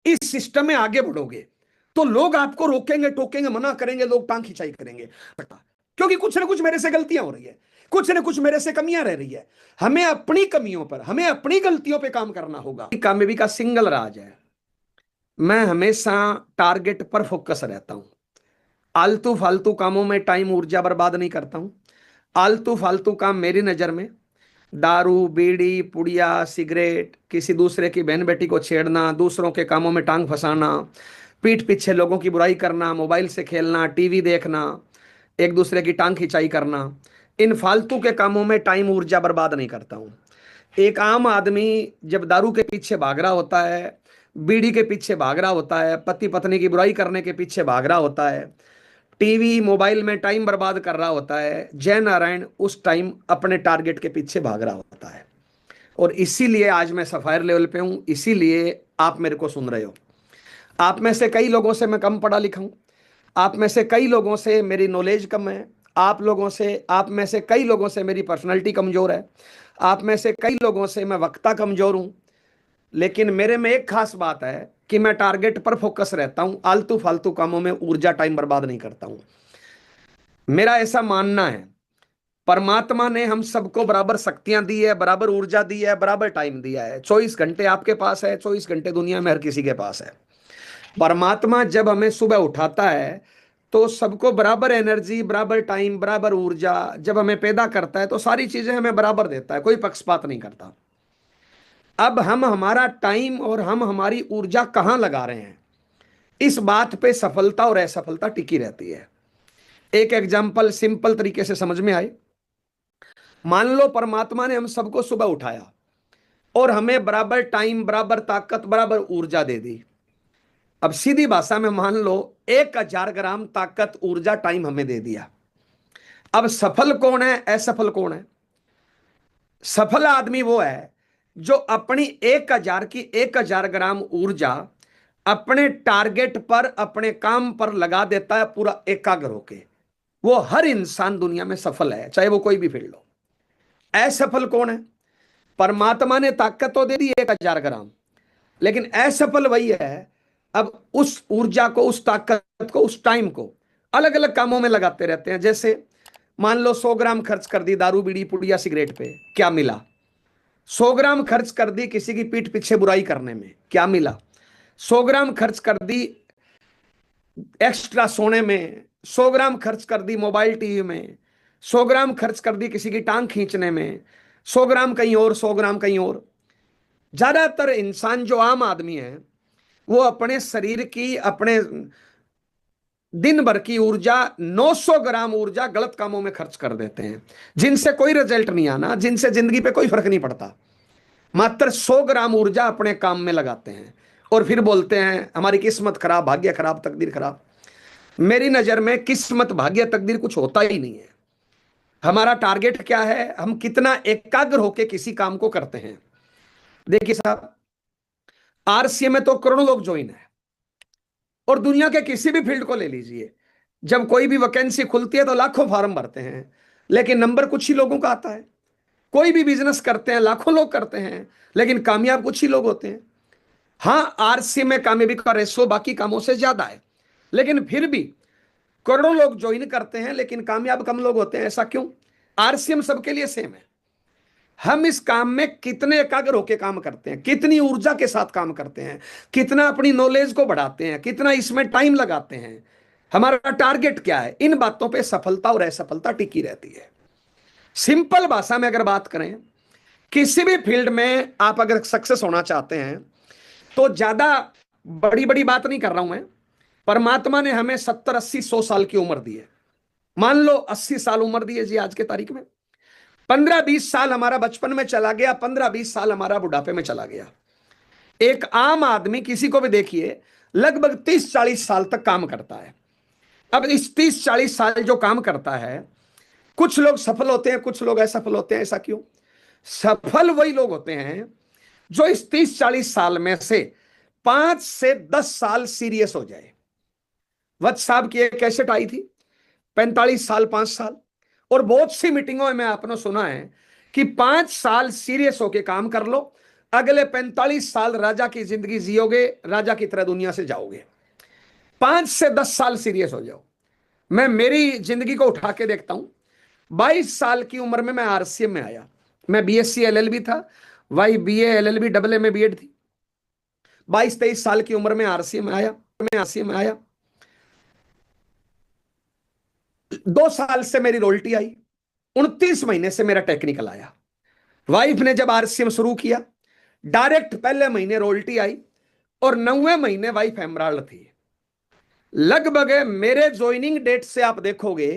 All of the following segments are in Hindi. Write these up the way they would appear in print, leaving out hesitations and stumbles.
इस सिस्टम में आगे बढ़ोगे तो लोग आपको रोकेंगे, टोकेंगे, मना करेंगे, लोग टांग खिंचाई करेंगे, क्योंकि कुछ ना कुछ मेरे से गलतियां हो रही है, कुछ ना कुछ मेरे से कमियां रह रही है। हमें अपनी कमियों पर, हमें अपनी गलतियों पे काम करना होगा। कामयाबी का सिंगल राज है, मैं हमेशा टारगेट पर फोकस रहता हूं। आलतू फालतू कामों में टाइम ऊर्जा बर्बाद नहीं करता हूं। आलतू फालतू काम मेरी नजर में दारू, बीड़ी, पुड़िया, सिगरेट, किसी दूसरे की बहन बेटी को छेड़ना, दूसरों के कामों में टांग फंसाना, पीठ पीछे लोगों की बुराई करना, मोबाइल से खेलना, टीवी देखना, एक दूसरे की टांग खिंचाई करना, इन फालतू के कामों में टाइम ऊर्जा बर्बाद नहीं करता हूं। एक आम आदमी जब दारू के पीछे भाग रहा होता है, बीड़ी के पीछे भाग रहा होता है, पति पत्नी की बुराई करने के पीछे भाग रहा होता है, टीवी मोबाइल में टाइम बर्बाद कर रहा होता है, जय नारायण उस टाइम अपने टारगेट के पीछे भाग रहा होता है। और इसीलिए आज मैं सफायर लेवल पे हूं, इसीलिए आप मेरे को सुन रहे हो। आप में से कई लोगों से मैं कम पढ़ा लिखा हूं, आप में से कई लोगों से मेरी नॉलेज कम है, आप में से कई लोगों से मेरी पर्सनैलिटी कमजोर है, आप में से कई लोगों से मैं वक्ता कमजोर हूं। लेकिन मेरे में एक खास बात है कि मैं टारगेट पर फोकस रहता हूं, आलतू फालतू कामों में ऊर्जा टाइम बर्बाद नहीं करता हूं। मेरा ऐसा मानना है, परमात्मा ने हम सबको बराबर शक्तियां दी है, बराबर ऊर्जा दी है, बराबर टाइम दिया है। 24 घंटे आपके पास है, 24 घंटे दुनिया में हर किसी के पास है। परमात्मा जब हमें सुबह उठाता है तो सबको बराबर एनर्जी, बराबर टाइम, बराबर ऊर्जा, जब हमें पैदा करता है तो सारी चीजें हमें बराबर देता है, कोई पक्षपात नहीं करता। अब हम हमारा टाइम और हम हमारी ऊर्जा कहां लगा रहे हैं, इस बात पे सफलता और असफलता टिकी रहती है। एक एग्जाम्पल सिंपल तरीके से समझ में आए। मान लो परमात्मा ने हम सबको सुबह उठाया और हमें बराबर टाइम, बराबर ताकत, बराबर ऊर्जा दे दी। अब सीधी भाषा में मान लो 1000 ग्राम ताकत, ऊर्जा, टाइम हमें दे दिया। अब सफल कौन है, असफल कौन है? सफल आदमी वो है जो अपनी 1000 ग्राम ऊर्जा अपने टारगेट पर, अपने काम पर लगा देता है, पूरा एकाग्र होके। वो हर इंसान दुनिया में सफल है, चाहे वो कोई भी फील्ड हो। असफल कौन है? परमात्मा ने ताकत तो दे दी 1000 ग्राम, लेकिन असफल वही है अब उस ऊर्जा को, उस ताकत को, उस टाइम को अलग अलग कामों में लगाते रहते हैं। जैसे मान लो 100 ग्राम खर्च कर दी दारू, बीड़ी, पुड़िया, सिगरेट पे, क्या मिला? 100 ग्राम खर्च कर दी किसी की पीठ पीछे बुराई करने में, क्या मिला? 100 ग्राम खर्च कर दी एक्स्ट्रा सोने में, 100 ग्राम खर्च कर दी मोबाइल टीवी में, 100 ग्राम खर्च कर दी किसी की टांग खींचने में, 100 ग्राम कहीं और, 100 ग्राम कहीं और। ज्यादातर इंसान जो आम आदमी है वो अपने शरीर की, अपने दिन भर की ऊर्जा, 900 ग्राम ऊर्जा गलत कामों में खर्च कर देते हैं, जिनसे कोई रिजल्ट नहीं आना, जिनसे जिंदगी पे कोई फर्क नहीं पड़ता। मात्र 100 ग्राम ऊर्जा अपने काम में लगाते हैं और फिर बोलते हैं हमारी किस्मत खराब, भाग्य खराब, तकदीर खराब। मेरी नजर में किस्मत, भाग्य, तकदीर कुछ होता ही नहीं है। हमारा टारगेट क्या है, हम कितना एकाग्र होकर किसी काम को करते हैं। देखिए साहब, आरसीए में तो करोड़ों लोग ज्वाइन है, और दुनिया के किसी भी फील्ड को ले लीजिए, जब कोई भी वैकेंसी खुलती है तो लाखों फॉर्म भरते हैं, लेकिन नंबर कुछ ही लोगों का आता है। कोई भी बिजनेस करते हैं, लाखों लोग करते हैं, लेकिन कामयाब कुछ ही लोग होते हैं। हाँ, आरसी में कामयाबी का रेशो बाकी कामों से ज्यादा है, लेकिन फिर भी करोड़ों लोग ज्वाइन करते हैं लेकिन कामयाब कम लोग होते हैं। ऐसा क्यों? आरसीएम सबके लिए सेम है। हम इस काम में कितने एकाग्र होकर काम करते हैं, कितनी ऊर्जा के साथ काम करते हैं, कितना अपनी नॉलेज को बढ़ाते हैं, कितना इसमें टाइम लगाते हैं, हमारा टारगेट क्या है, इन बातों पे सफलता और असफलता टिकी रहती है। सिंपल भाषा में अगर बात करें, किसी भी फील्ड में आप अगर सक्सेस होना चाहते हैं तो ज्यादा बड़ी बड़ी बात नहीं कर रहा हूं मैं। परमात्मा ने हमें 70, 80, 100 साल की उम्र दी है। मान लो 80 साल उम्र दी है जी आज के तारीख में, 15, 20 साल हमारा बचपन में चला गया, 15, 20 साल हमारा बुढ़ापे में चला गया। एक आम आदमी किसी को भी देखिए लगभग 30, 40 साल तक काम करता है। अब इस 30, 40 साल जो काम करता है, कुछ लोग सफल होते हैं, कुछ लोग असफल होते हैं। ऐसा क्यों? सफल वही लोग होते हैं जो इस 30, 40 साल में से 5 से 10 साल सीरियस हो जाए। वत्स साहब की एक कैसेट आई थी, 45 साल, 5 साल, और बहुत सी मीटिंगों में आपने सुना है कि 5 साल सीरियस होके काम कर लो, अगले 45 साल राजा की जिंदगी जियोगे, राजा की तरह दुनिया से जाओगे। 5 से 10 साल सीरियस हो जाओ। मैं मेरी जिंदगी को उठा के देखता हूं। 22 साल की उम्र में मैं आरसीएम में आया। मैं बीएससी एलएलबी था, वाई बीए एलएलबी डबल ए में बीएड थी। 22-23 साल की उम्र में आरसीएम में आया। 2 साल से मेरी रोल्टी आई, 29 महीने से मेरा टेक्निकल आया। वाइफ ने जब आरसीएम शुरू किया, डायरेक्ट पहले महीने रोल्टी आई और 9वें महीने वाइफ एमराल्ड थी। लगभग मेरे ज्वाइनिंग डेट से आप देखोगे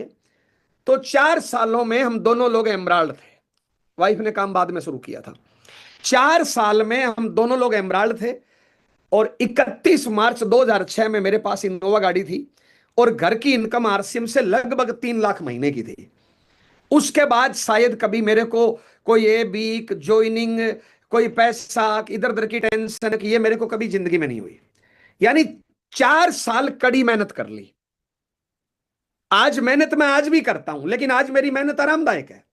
तो 4 सालों में हम दोनों लोग एमराल्ड थे। वाइफ ने काम बाद में शुरू किया था। 4 साल में हम दोनों लोग एमराल्ड थे। और 31 मार्च 2006 में मेरे पास इनोवा गाड़ी थी और घर की इनकम आरसीएम से लगभग 3 लाख महीने की थी। उसके बाद शायद कभी मेरे को कोई ए बीक ज्वाइनिंग, कोई पैसा इधर उधर की टेंशन की, ये मेरे को कभी जिंदगी में नहीं हुई। यानी 4 साल कड़ी मेहनत कर ली। आज मेहनत मैं आज भी करता हूं, लेकिन आज मेरी मेहनत आरामदायक है।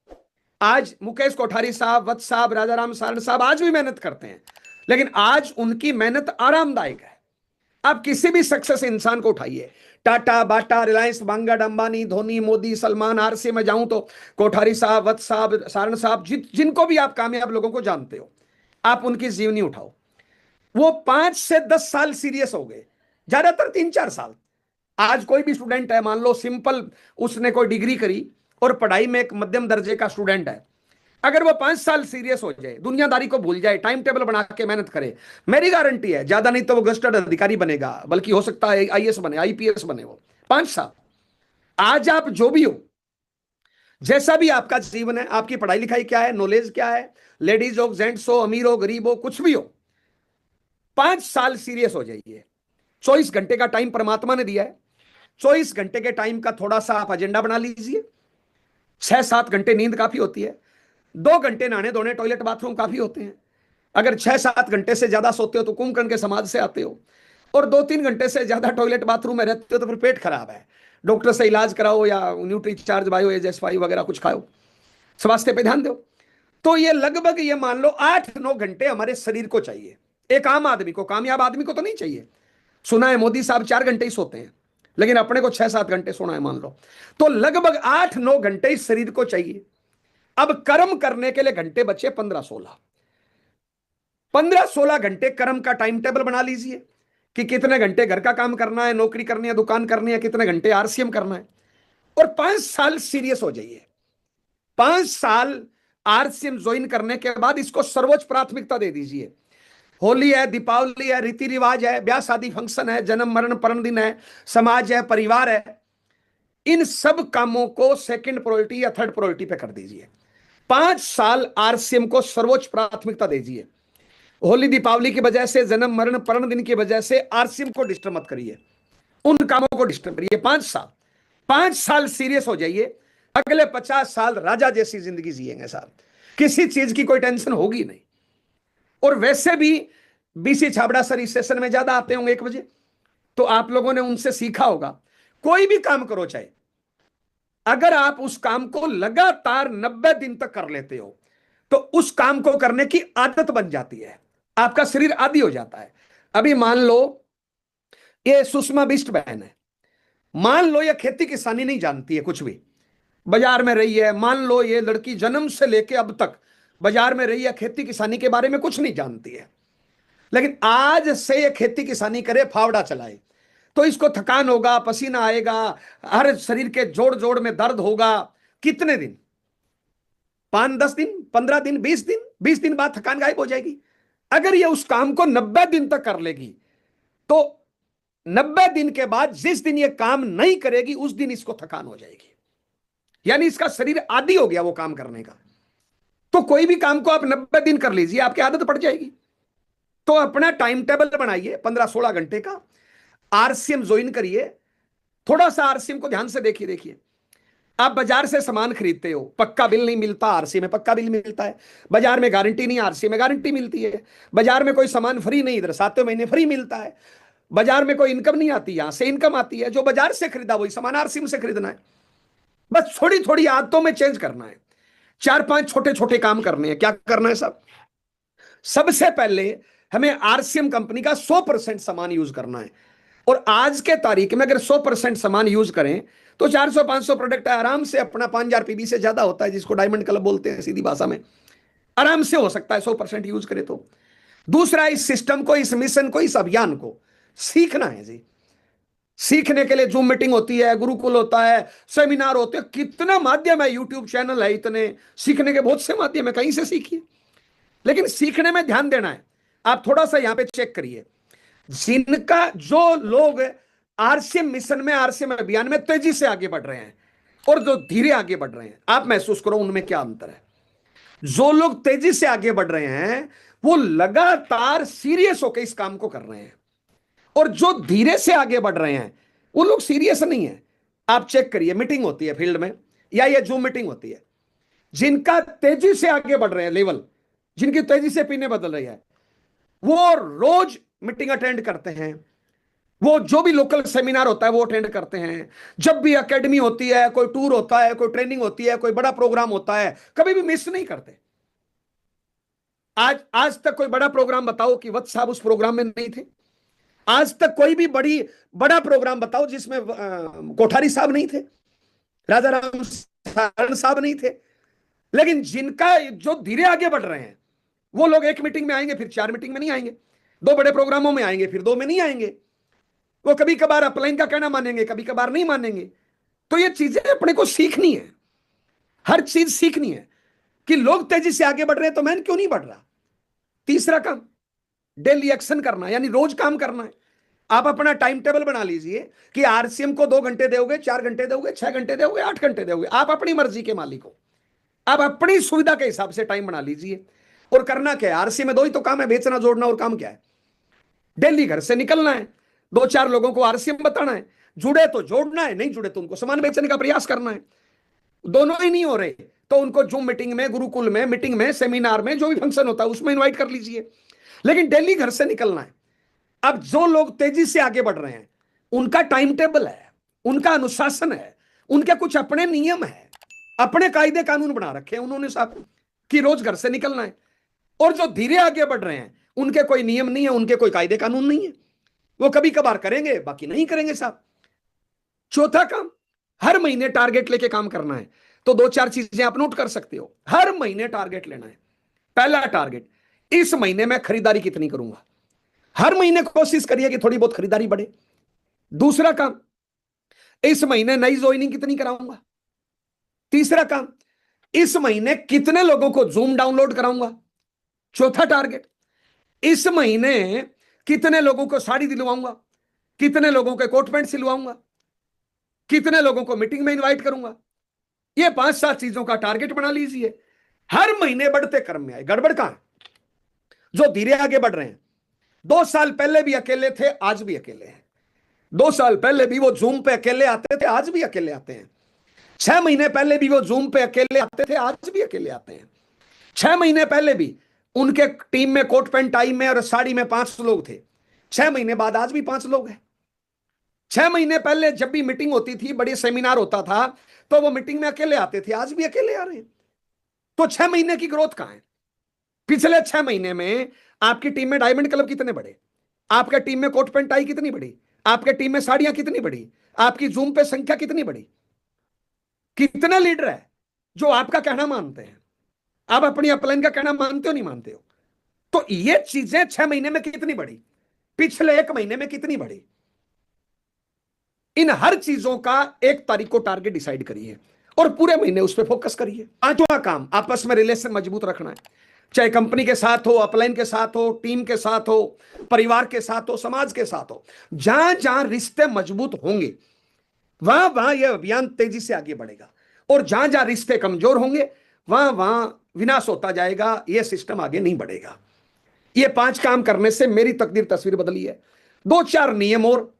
आज मुकेश कोठारी साहब, वत्स साहब, राजाराम सारण साहब आज भी मेहनत करते हैं, लेकिन आज उनकी मेहनत आरामदायक है। आप किसी भी सक्सेस इंसान को उठाइए, टाटा, बाटा, रिलायंस, बांगड़, अंबानी, धोनी, मोदी, सलमान, आरसी में जाऊं तो कोठारी साहब, वत्स साहब, सारण साहब, जिनको भी आप कामयाब लोगों को जानते हो, आप उनकी जीवनी उठाओ। वो 5 से 10 साल सीरियस हो गए, ज्यादातर 3-4 साल। आज कोई भी स्टूडेंट है, मान लो सिंपल उसने कोई डिग्री करी और पढ़ाई में एक मध्यम दर्जे का स्टूडेंट है, अगर वो 5 साल सीरियस हो जाए, दुनियादारी को भूल जाए, टाइम टेबल बना के मेहनत करे, मेरी गारंटी है ज्यादा नहीं तो वो गस्टर्ड अधिकारी बनेगा, बल्कि हो सकता है आईएएस बने, आईपीएस बने। वो 5 साल। आज आप जो भी हो, जैसा भी आपका जीवन है, आपकी पढ़ाई लिखाई क्या है, नॉलेज क्या है, लेडीज हो, जेंट्स हो, अमीर हो, गरीब हो, कुछ भी हो, 5 साल सीरियस हो जाइए। 24 घंटे का टाइम परमात्मा ने दिया है। 24 घंटे के टाइम का थोड़ा सा आप एजेंडा बना लीजिए। 6-7 घंटे नींद काफी होती है। 2 घंटे नहाने धोने, टॉयलेट, बाथरूम काफी होते हैं। अगर 6-7 घंटे से ज्यादा सोते हो तो कुंभकर्ण के समाज से आते हो, और 2-3 घंटे से ज्यादा टॉयलेट बाथरूम में रहते हो तो फिर पेट खराब है, डॉक्टर से इलाज कराओ या न्यूट्री चार्ज बायो एजेस5 वगैरह कुछ खाओ, स्वास्थ्य पे ध्यान दो। तो ये लगभग ये मान लो 8-9 घंटे हमारे शरीर को चाहिए। एक आम आदमी को, कामयाब आदमी को तो नहीं चाहिए। सुना है मोदी साहब 4 घंटे ही सोते हैं, लेकिन अपने को 6-7 घंटे सोना है मान लो, तो लगभग 8-9 घंटे इस शरीर को चाहिए। अब कर्म करने के लिए घंटे बचे 15-16। 15-16 घंटे कर्म का टाइम टेबल बना लीजिए कि कितने घंटे घर का काम करना है, नौकरी करनी है, दुकान करनी है, कितने घंटे आरसीएम करना है, और 5 साल सीरियस हो जाइए। 5 साल आरसीएम ज्वाइन करने के बाद इसको सर्वोच्च प्राथमिकता दे दीजिए। होली है, दीपावली है, रीति रिवाज है, ब्याह शादी फंक्शन है, जन्म मरण परम दिन है, समाज है, परिवार है, इन सब कामों को सेकंड प्रायोरिटी या थर्ड प्रायोरिटी पे कर दीजिए। 5 साल आरसीएम को सर्वोच्च प्राथमिकता दीजिए। होली दीपावली की वजह से, जन्म मरण परम दिन की वजह से आरसीएम को डिस्टर्ब मत करिए, उन कामों को डिस्टर्ब करिए। 5 साल, 5 साल सीरियस हो जाइए। अगले 50 साल राजा जैसी जिंदगी जिएंगे साहब, किसी चीज की कोई टेंशन होगी नहीं। और वैसे भी बीसी छाबड़ा सर इस सेशन में ज्यादा आते होंगे 1 बजे, तो आप लोगों ने उनसे सीखा होगा, कोई भी काम करो, चाहे अगर आप उस काम को लगातार 90 दिन तक कर लेते हो तो उस काम को करने की आदत बन जाती है, आपका शरीर आदी हो जाता है। अभी मान लो ये सुषमा बिष्ट बहन है, मान लो ये खेती किसानी नहीं जानती है, कुछ भी बाजार में रही है, मान लो ये लड़की जन्म से लेके अब तक बाजार में रही है, खेती किसानी के बारे में कुछ नहीं जानती है, लेकिन आज से ये खेती किसानी करे, फावड़ा चलाए, तो इसको थकान होगा, पसीना आएगा, हर शरीर के जोड़ जोड़ में दर्द होगा। कितने दिन? 5-10 दिन, 15 दिन, 20 दिन, 20 दिन बाद थकान गायब हो जाएगी। अगर ये उस काम को 90 दिन तक कर लेगी तो 90 दिन के बाद जिस दिन ये काम नहीं करेगी उस दिन इसको थकान हो जाएगी, यानी इसका शरीर आदी हो गया वो काम करने का। तो कोई भी काम को आप 90 दिन कर लीजिए, आपकी आदत पड़ जाएगी। तो अपना टाइम टेबल बनाइए 15-16 घंटे का, आरसीएम ज्वाइन करिए। थोड़ा सा आरसीएम को ध्यान से देखिए। आप बाजार से सामान खरीदते हो, पक्का बिल नहीं मिलता, आरसी में पक्का बिल मिलता है। बाजार में गारंटी नहीं, आरसी में गारंटी मिलती है। बाजार में कोई सामान फ्री नहीं, इधर 7वें महीने फ्री मिलता है। बाजार में कोई इनकम नहीं आती, यहां से इनकम आती है। जो बाजार से खरीदा वही सामान आरसी से खरीदना है। बस थोड़ी थोड़ी आदतों में चेंज करना है। 4-5 छोटे छोटे काम करने हैं। क्या करना है सब? सबसे पहले हमें आरसीएम कंपनी का 100% सामान यूज करना है। और आज के तारीख में अगर 100% सामान यूज करें तो 400-500 प्रोडक्ट आराम से अपना 5000 पीबी से ज्यादा होता है, जिसको डायमंड क्लब बोलते हैं सीधी भाषा में, आराम से हो सकता है 100% यूज करे तो। दूसरा, इस सिस्टम को, इस मिशन को, इस अभियान को सीखना है जी। सीखने के लिए जूम मीटिंग होती है, गुरुकुल होता है, सेमिनार होते हैं, कितना माध्यम है, यूट्यूब चैनल है, इतने सीखने के बहुत से माध्यम है, कहीं से सीखिए। लेकिन सीखने में ध्यान देना है। आप थोड़ा सा यहां पे चेक करिए, जिनका जो लोग आरसीएम मिशन में, आरसीएम अभियान में तेजी से आगे बढ़ रहे हैं और जो धीरे आगे बढ़ रहे हैं, आप महसूस करो उनमें क्या अंतर है। जो लोग तेजी से आगे बढ़ रहे हैं वो लगातार सीरियस होकर इस काम को कर रहे हैं, और जो धीरे से आगे बढ़ रहे हैं वो लोग सीरियस नहीं है। आप चेक करिए, मीटिंग होती है फील्ड में या ये जूम मीटिंग होती है, जिनका तेजी से आगे बढ़ रहे हैं लेवल, जिनकी तेजी से पीने बदल रही है, वो रोज मीटिंग अटेंड करते हैं, वो जो भी लोकल सेमिनार होता है वो अटेंड करते हैं, जब भी एकेडमी होती है, कोई टूर होता है, कोई ट्रेनिंग होती है, कोई बड़ा प्रोग्राम होता है, कभी भी मिस नहीं करते। आज तक कोई बड़ा प्रोग्राम बताओ कि वत्स साहब उस प्रोग्राम में नहीं थे। आज तक कोई भी बड़ा प्रोग्राम बताओ जिसमें कोठारी साहब नहीं थे, राजा राम साहब नहीं थे। लेकिन जिनका जो धीरे आगे बढ़ रहे हैं वो लोग एक मीटिंग में आएंगे, फिर 4 मीटिंग में नहीं आएंगे, 2 बड़े प्रोग्रामों में आएंगे, फिर 2 में नहीं आएंगे। वो कभी कभार अपलाइन का कहना मानेंगे, कभी कभार नहीं मानेंगे। तो ये चीजें अपने को सीखनी है, हर चीज सीखनी है कि लोग तेजी से आगे बढ़ रहे हैं तो मैं क्यों नहीं बढ़ रहा। तीसरा काम, डेली एक्शन करना, यानी रोज काम करना है। आप अपना टाइम टेबल बना लीजिए कि आरसीएम को 2 घंटे दोगे, 4 घंटे दोगे, 6 घंटे दोगे, 8 घंटे दोगे, आप अपनी मर्जी के मालिक हो। आप अपनी सुविधा के हिसाब से टाइम बना लीजिए। और करना क्या है, आरसीएम में 2 ही तो काम है, बेचना, जोड़ना, और काम क्या है? डेली घर से निकलना है, 2-4 लोगों को आरसीएम बताना है, जुड़े तो जोड़ना है, नहीं जुड़े तो उनको सामान बेचने का प्रयास करना है। दोनों ही नहीं हो रहे तो उनको जूम मीटिंग में, गुरुकुल में, मीटिंग में, सेमिनार में, जो भी फंक्शन होता है उसमें इन्वाइट कर लीजिए। लेकिन डेली घर से निकलना है। अब जो लोग तेजी से आगे बढ़ रहे हैं उनका टाइम टेबल है, उनका अनुशासन है, उनके कुछ अपने नियम है, अपने कायदे कानून बना रखे हैं उन्होंने साहब कि रोज घर से निकलना है। और जो धीरे आगे बढ़ रहे हैं उनके कोई नियम नहीं है, उनके कोई कायदे कानून नहीं है, वो कभी कभार करेंगे, बाकी नहीं करेंगे साहब। चौथा काम, हर महीने टारगेट लेके काम करना है। तो 2-4 चीजें आप नोट कर सकते हो। हर महीने टारगेट लेना है। पहला टारगेट, इस महीने में खरीदारी कितनी करूंगा। हर महीने कोशिश करिए कि थोड़ी बहुत खरीदारी बढ़े। दूसरा काम, इस महीने नई ज्वाइनिंग कितनी कराऊंगा। तीसरा काम, इस महीने कितने लोगों को जूम डाउनलोड कराऊंगा। चौथा टारगेट, इस महीने कितने लोगों को साड़ी दिलवाऊंगा, कितने लोगों के कोट पैंट सिलवाऊंगा, कितने लोगों को मीटिंग में इनवाइट करूंगा। ये 5-7 चीजों का टारगेट बना लीजिए। हर महीने बढ़ते क्रम में आए। गड़बड़ कहां है? जो धीरे आगे बढ़ रहे हैं, 2 साल पहले भी अकेले थे, आज भी अकेले हैं। 2 साल पहले भी वो जूम पे अकेले आते थे, आज भी अकेले आते हैं। 6 महीने पहले भी वो जूम पे अकेले आते थे, आज भी अकेले आते हैं। 6 महीने पहले भी उनके टीम में कोट पैंट टाई में और साड़ी में 5 लोग थे, 6 महीने बाद आज भी 5 लोग हैं। 6 महीने पहले जब भी मीटिंग होती थी, बड़ी सेमिनार होता था, तो वो मीटिंग में अकेले आते थे, आज भी अकेले आ रहे हैं। तो 6 महीने की ग्रोथ कहां है? पिछले 6 महीने में आपकी टीम में डायमंड क्लब कितने बढ़े, आपके टीम में कोट पैंट टाई कितनी बढ़ी, आपके टीम में साड़ियां कितनी बढ़ी, आपकी जूम पे संख्या कितनी बढ़ी, कितने लीडर है जो आपका कहना मानते हैं। आप अपनी अपलाइन का कहना मानते हो, नहीं मानते हो? तो ये चीजें 6 महीने में कितनी बढ़ी, पिछले 1 महीने में कितनी बढ़ी, इन हर चीजों का 1 तारीख को टारगेट डिसाइड करिए और पूरे महीने उस पर फोकस करिए। 5वां काम, आपस में रिलेशन मजबूत रखना है। चाहे कंपनी के साथ हो, अपलाइन के साथ हो, टीम के साथ हो, परिवार के साथ हो, समाज के साथ हो, जहां जहां रिश्ते मजबूत होंगे वहां वहां यह अभियान तेजी से आगे बढ़ेगा। और जहां जहां रिश्ते कमजोर होंगे वहां वहां विनाश होता जाएगा, यह सिस्टम आगे नहीं बढ़ेगा। ये 5 काम करने से मेरी तकदीर तस्वीर बदली है। 2-4 नियम और,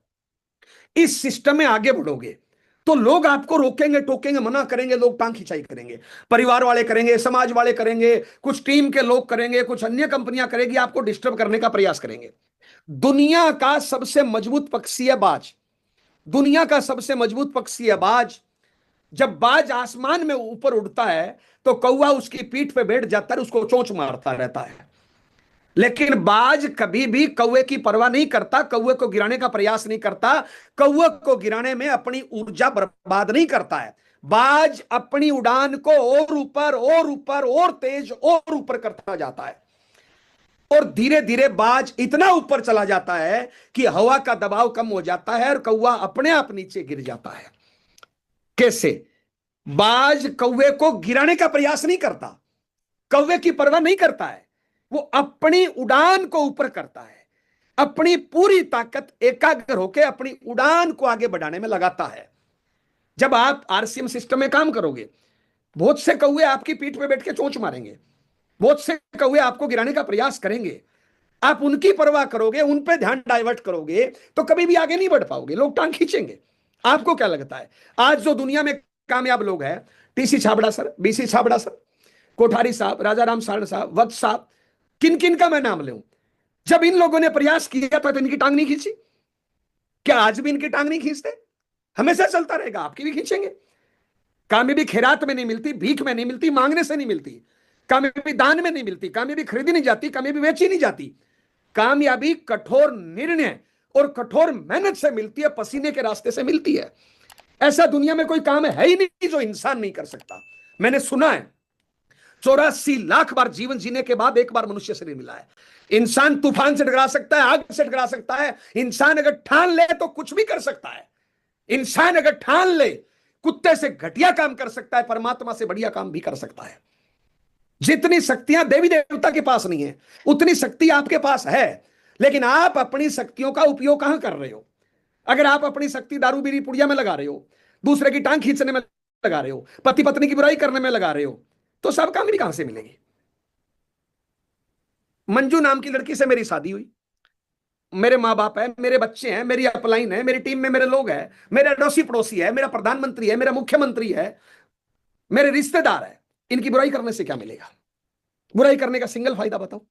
इस सिस्टम में आगे बढ़ोगे तो लोग आपको रोकेंगे, टोकेंगे, मना करेंगे, लोग टांग खिंचाई करेंगे, परिवार वाले करेंगे, समाज वाले करेंगे, कुछ टीम के लोग करेंगे, कुछ अन्य कंपनियां करेंगी, आपको डिस्टर्ब करने का प्रयास करेंगे। दुनिया का सबसे मजबूत पक्षी है बाज। दुनिया का सबसे मजबूत पक्षी है बाज। जब बाज आसमान में ऊपर उड़ता है तो कौवा उसकी पीठ पे बैठ जाता है, उसको चोंच मारता रहता है। लेकिन बाज कभी भी कौवे की परवाह नहीं करता, कौवे को गिराने का प्रयास नहीं करता, कौवे को गिराने में अपनी ऊर्जा बर्बाद नहीं करता है। बाज अपनी उड़ान को और ऊपर और ऊपर और तेज और ऊपर करता जाता है, और धीरे धीरे बाज इतना ऊपर चला जाता है कि हवा का दबाव कम हो जाता है और कौवा अपने आप नीचे गिर जाता है। कैसे? बाज कौवे को गिराने का प्रयास नहीं करता, कौवे की परवाह नहीं करता है, वो अपनी उड़ान को ऊपर करता है, अपनी पूरी ताकत एकाग्र होकर अपनी उड़ान को आगे बढ़ाने में लगाता है। जब आप आरसीएम सिस्टम में काम करोगे, बहुत से कौवे आपकी पीठ पे बैठ के चोंच मारेंगे, बहुत से कौवे आपको गिराने का प्रयास करेंगे। आप उनकी परवाह करोगे, उन पे ध्यान डाइवर्ट करोगे, तो कभी भी आगे नहीं बढ़ पाओगे, लोग टांग खींचेंगे। आपको क्या लगता है आज जो दुनिया में कामयाब लोग हैं, TC Chhabra sir, BC Chhabra sir, Kothari साहब, राजा राम सारण साहब, वत्स साहब, किन किन का मैं नाम लूं, जब इन लोगों ने प्रयास किया था तो इनकी टांग नहीं खींची? क्या आज भी इनकी टांग नहीं खींचते? हमेशा चलता रहेगा, आपकी भी खींचेंगे। कामयाबी खैरात में नहीं मिलती, भीख में नहीं मिलती, मांगने से नहीं मिलती, कामयाबी दान में नहीं मिलती, कामयाबी खरीदी नहीं जाती, कामयाबी बेची नहीं जाती। कामयाबी कठोर निर्णय और कठोर मेहनत से मिलती है, पसीने के रास्ते से मिलती है। ऐसा दुनिया में कोई काम है ही नहीं जो इंसान नहीं कर सकता। मैंने सुना है 84 लाख बार जीवन जीने के बाद एक बार मनुष्य शरीर मिला है। इंसान तूफान से टकरा सकता है, आग से टकरा सकता है, इंसान अगर ठान ले तो कुछ भी कर सकता है। इंसान अगर ठान ले, कुत्ते से घटिया काम कर सकता है, परमात्मा से बढ़िया काम भी कर सकता है। जितनी शक्तियां देवी देवता के पास नहीं है, उतनी शक्ति आपके पास है, लेकिन आप अपनी शक्तियों का उपयोग कहां कर रहे हो? अगर आप अपनी शक्ति दारू बीड़ी पुड़िया में लगा रहे हो, दूसरे की टांग खींचने में लगा रहे हो, पति पत्नी की बुराई करने में लगा रहे हो, तो सब कामयाबी कहां से मिलेगी? मंजू नाम की लड़की से मेरी शादी हुई, मेरे माँ बाप है, मेरे बच्चे हैं, मेरी अपलाइन है, मेरी टीम में मेरे लोग हैं, मेरे अड़ोसी पड़ोसी है, मेरा प्रधानमंत्री है, मेरा मुख्यमंत्री है, मेरे रिश्तेदार है। इनकी बुराई करने से क्या मिलेगा? बुराई करने का सिंगल फायदा बताओ।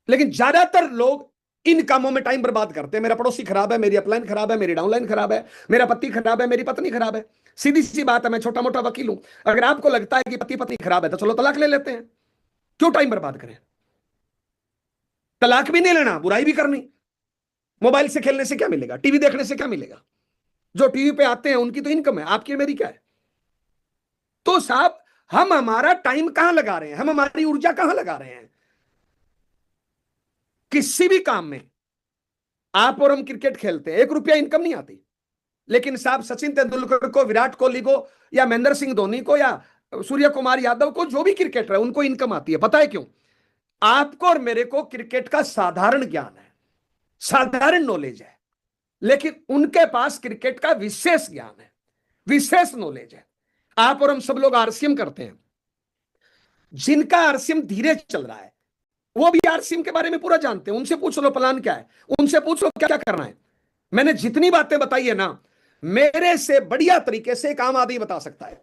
लेकिन ज्यादातर लोग इन कामों में टाइम बर्बाद करते हैं। मेरा पड़ोसी खराब है, मेरी अपलाइन खराब है, मेरी डाउनलाइन खराब है, मेरा पति खराब है, मेरी पत्नी खराब है। सीधी सी बात है, मैं छोटा मोटा वकील हूं। अगर आपको लगता है कि पति पत्नी खराब है तो चलो तलाक ले लेते हैं, क्यों टाइम बर्बाद करें? तलाक भी नहीं लेना, बुराई भी करनी। मोबाइल से खेलने से क्या मिलेगा? टीवी देखने से क्या मिलेगा? जो टीवी पे आते हैं उनकी तो इनकम है, आपकी मेरी क्या है? तो साहब, हम हमारा टाइम कहां लगा रहे हैं, हम हमारी ऊर्जा कहां लगा रहे हैं? किसी भी काम में आप और हम क्रिकेट खेलते हैं, 1 रुपया इनकम नहीं आती, लेकिन साहब सचिन तेंदुलकर को, विराट कोहली को, या महेंद्र सिंह धोनी को, या सूर्य कुमार यादव को, जो भी क्रिकेटर है, उनको इनकम आती है। पता है क्यों? आपको और मेरे को क्रिकेट का साधारण ज्ञान है, साधारण नॉलेज है, लेकिन उनके पास क्रिकेट का विशेष ज्ञान है, विशेष नॉलेज है। आप और हम सब लोग आरसीएम करते हैं, जिनका आरसीएम धीरे चल रहा है वो भी आरसीएम के बारे में पूरा जानते हैं। उनसे पूछ लो प्लान क्या है, उनसे पूछ लो क्या क्या करना है। मैंने जितनी बातें बताई है ना, मेरे से बढ़िया तरीके से एक आम आदमी बता सकता है।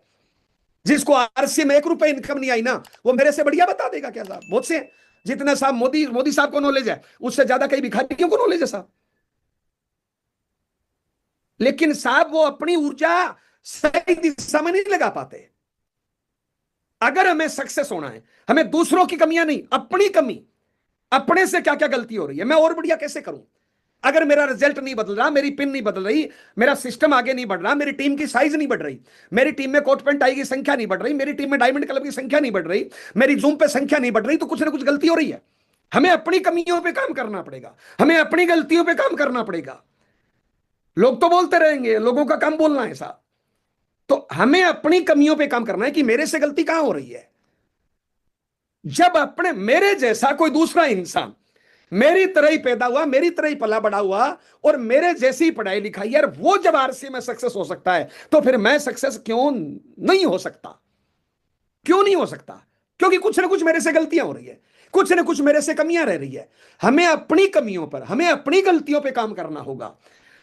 जिसको आरसीएम में 1 रुपए इनकम नहीं आई ना, वो मेरे से बढ़िया बता देगा। क्या साहब, बहुत से जितना साहब मोदी साहब को नॉलेज है, उससे ज्यादा कई भिखारियों को नॉलेज है साहब। लेकिन साहब वो अपनी ऊर्जा सही दिशा में नहीं लगा पाते। अगर हमें सक्सेस होना है, हमें दूसरों की कमियां नहीं, अपनी कमी, अपने से क्या क्या गलती हो रही है, मैं और बढ़िया कैसे करूं। अगर मेरा रिजल्ट नहीं बदल रहा, मेरी पिन नहीं बदल रही, मेरा सिस्टम आगे नहीं बढ़ रहा, मेरी टीम की साइज नहीं बढ़ रही, मेरी टीम में कोट पैंट टाई की संख्या नहीं बढ़ रही, मेरी टीम में डायमंड क्लब की संख्या नहीं बढ़ रही, मेरी जूम पे संख्या नहीं बढ़ रही, तो कुछ ना कुछ गलती हो रही है। हमें अपनी कमियों पे काम करना पड़ेगा, हमें अपनी गलतियों पे काम करना पड़ेगा। लोग तो बोलते रहेंगे, लोगों का काम बोलना है साहब, तो हमें अपनी कमियों पे काम करना है कि मेरे से गलती कहां हो रही है। जब अपने मेरे जैसा कोई दूसरा इंसान मेरी तरह ही पैदा हुआ, मेरी तरह ही पला बड़ा हुआ, और मेरे जैसी ही पढ़ाई लिखाई है, वो जब आरसीएम में सक्सेस हो सकता है, तो फिर मैं सक्सेस क्यों नहीं हो सकता? क्यों नहीं हो सकता? क्योंकि कुछ ना कुछ मेरे से गलतियां हो रही है, कुछ ना कुछ मेरे से कमियां रह रही है। हमें अपनी कमियों पर, हमें अपनी गलतियों पर काम करना होगा।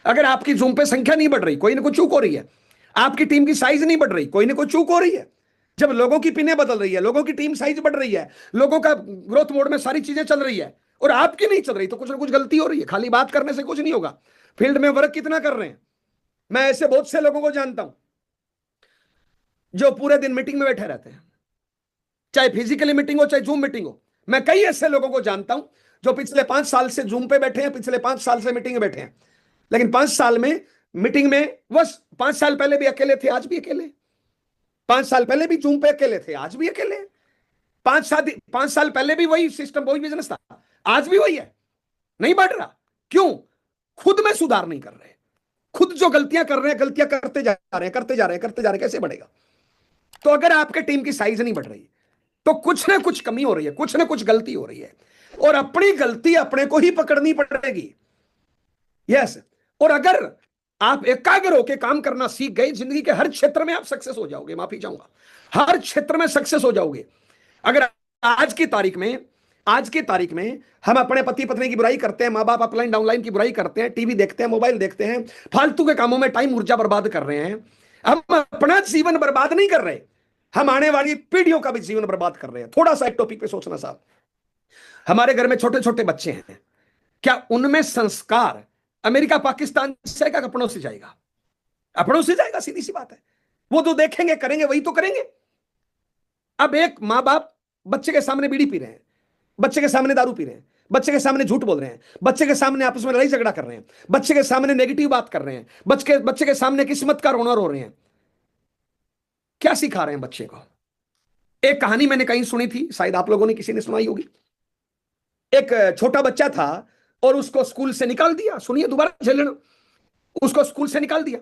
अगर आपकी जूम पे संख्या नहीं बढ़ रही, कोई ना कोई चूक हो रही है। आपकी टीम की साइज नहीं बढ़ रही, कोई ना कोई चूक हो रही है। जब लोगों की पिनें बदल रही है, लोगों की टीम साइज बढ़ रही है, लोगों का ग्रोथ मोड में सारी चीजें चल रही है, और आपकी नहीं चल रही, तो कुछ ना कुछ गलती हो रही है। खाली बात करने से कुछ नहीं होगा, फील्ड में वर्क कितना कर रहे हैं। मैं ऐसे बहुत से लोगों को जानता हूं जो पूरे दिन मीटिंग में बैठे रहते हैं, चाहे फिजिकली मीटिंग हो चाहे जूम मीटिंग हो। मैं कई ऐसे लोगों को जानता हूं जो पिछले 5 साल से जूम पे बैठे हैं, पिछले 5 साल से मीटिंग में बैठे हैं, लेकिन 5 साल में मीटिंग में बस 5 साल पहले भी अकेले थे, आज भी अकेले। 5 साल पहले भी जूम पे अकेले थे, आज भी अकेले। 5 साल पहले भी वही सिस्टम, वही बिजनेस था, आज भी वही है, नहीं बढ़ रहा। क्यों? खुद में सुधार नहीं कर रहे। खुद जो गलतियां कर रहे हैं, गलतियां करते जा रहे हैं, करते जा रहे हैं, करते जा रहे हैं, कैसे बढ़ेगा? तो अगर आपके टीम की साइज नहीं बढ़ रही तो कुछ ना कुछ कमी हो रही है, कुछ ना कुछ गलती हो रही है, और अपनी गलती अपने को ही पकड़नी पड़ेगी। यस। और अगर आप एकाग्र होकर काम करना सीख गए, जिंदगी के हर क्षेत्र में आप सक्सेस हो जाओगे। माफी चाहूंगा, हर क्षेत्र में सक्सेस हो जाओगे। अगर आज की तारीख में, आज की तारीख में हम अपने पति पत्नी की बुराई करते हैं, मां बाप अपलाइन डाउनलाइन की बुराई करते हैं, टीवी देखते हैं, मोबाइल देखते हैं, फालतू के कामों में टाइम ऊर्जा बर्बाद कर रहे हैं, हम अपना जीवन बर्बाद नहीं कर रहे, हम आने वाली पीढ़ियों का भी जीवन बर्बाद कर रहे हैं। थोड़ा सा एक टॉपिक पे सोचना साहब, हमारे घर में छोटे छोटे बच्चे हैं, क्या उनमें संस्कार अमेरिका पाकिस्तान से जाएगा, अपनों से जाएगा? अपनों से जाएगा, सीधी सी बात है। वो जो देखेंगे करेंगे वही तो करेंगे। अब एक माँ बाप बच्चे के सामने बीड़ी पी रहे हैं, बच्चे के सामने दारू पी रहे हैं, बच्चे के सामने झूठ बोल रहे हैं, बच्चे के सामने आपस में लड़ाई झगड़ा कर रहे हैं, बच्चे के सामने नेगेटिव बात कर रहे हैं, बच्चे के सामने किस्मत का रोना रो रहे हैं, क्या सिखा रहे हैं बच्चे को? एक कहानी मैंने कहीं सुनी थी, शायद आप लोगों ने किसी ने सुनाई होगी। एक छोटा बच्चा था और उसको स्कूल से निकाल दिया। सुनिए, दोबारा झेल लेना। उसको स्कूल से निकाल दिया,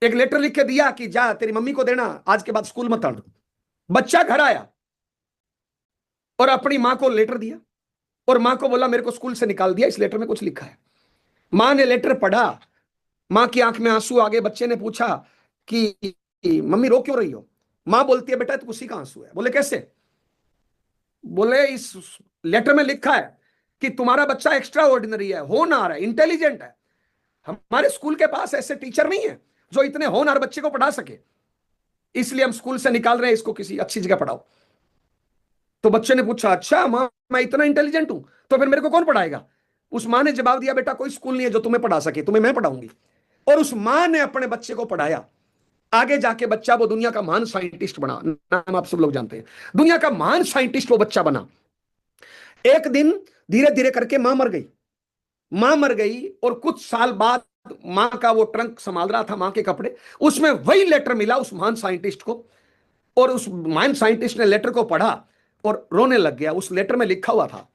एक लेटर लिख के दिया कि जा तेरी मम्मी को देना, आज के बाद स्कूल मत आना। बच्चा घर आया और अपनी मां को लेटर दिया और मां को बोला मेरे को स्कूल से निकाल दिया, इस लेटर में कुछ लिखा है। मां ने लेटर पढ़ा, मां की आंख में आंसू आ गए। बच्चे ने पूछा कि मम्मी रो क्यों रही हो? मां बोलती है बेटा तो उसी का आंसू है। बोले कैसे? बोले इस लेटर में लिखा है कि तुम्हारा बच्चा एक्स्ट्रा ऑर्डिनरी है, होनहार है, इंटेलिजेंट है। हमारे स्कूल के पास ऐसे टीचर नहीं है जो इतने होनहार बच्चे को पढ़ा सके, इसलिए हम स्कूल से निकाल रहे हैं, इसको किसी अच्छी जगह पढ़ाओ। तो बच्चे ने पूछा अच्छा मां, मैं इतना इंटेलिजेंट हूं तो फिर मेरे को कौन पढ़ाएगा? उस मां ने जवाब दिया बेटा कोई स्कूल नहीं है जो तुम्हें पढ़ा सके, तुम्हें मैं पढ़ाऊंगी। और उस मां ने अपने बच्चे को पढ़ाया। आगे जाके बच्चा वो दुनिया का महान साइंटिस्ट बना, नाम आप सब लोग जानते हैं, दुनिया का महान साइंटिस्ट वो बच्चा बना। एक दिन धीरे धीरे करके मां मर गई। मां मर गई और कुछ साल बाद मां का वो ट्रंक संभाल रहा था, मां के कपड़े, उसमें वही लेटर मिला उस महान साइंटिस्ट को। और उस महान साइंटिस्ट ने लेटर को पढ़ा और रोने लग गया। उस लेटर में लिखा हुआ था,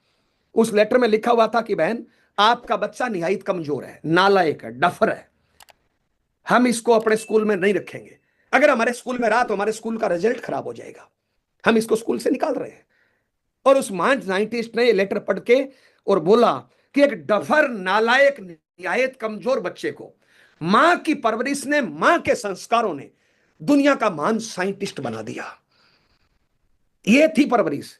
उस लेटर में लिखा हुआ था कि बहन आपका बच्चा निहायत कमजोर है, नालायक है, डफर है, हम इसको अपने स्कूल में नहीं रखेंगे। अगर हमारे स्कूल में रहा तो हमारे स्कूल का रिजल्ट खराब हो जाएगा, हम इसको स्कूल से निकाल रहे हैं। और उस महान साइंटिस्ट ने ये लेटर पढ़ के और बोला कि एक डफर, नालायक, निहायत कमजोर बच्चे को मां की परवरिश ने, मां के संस्कारों ने दुनिया का महान साइंटिस्ट बना दिया। ये थी परवरिश।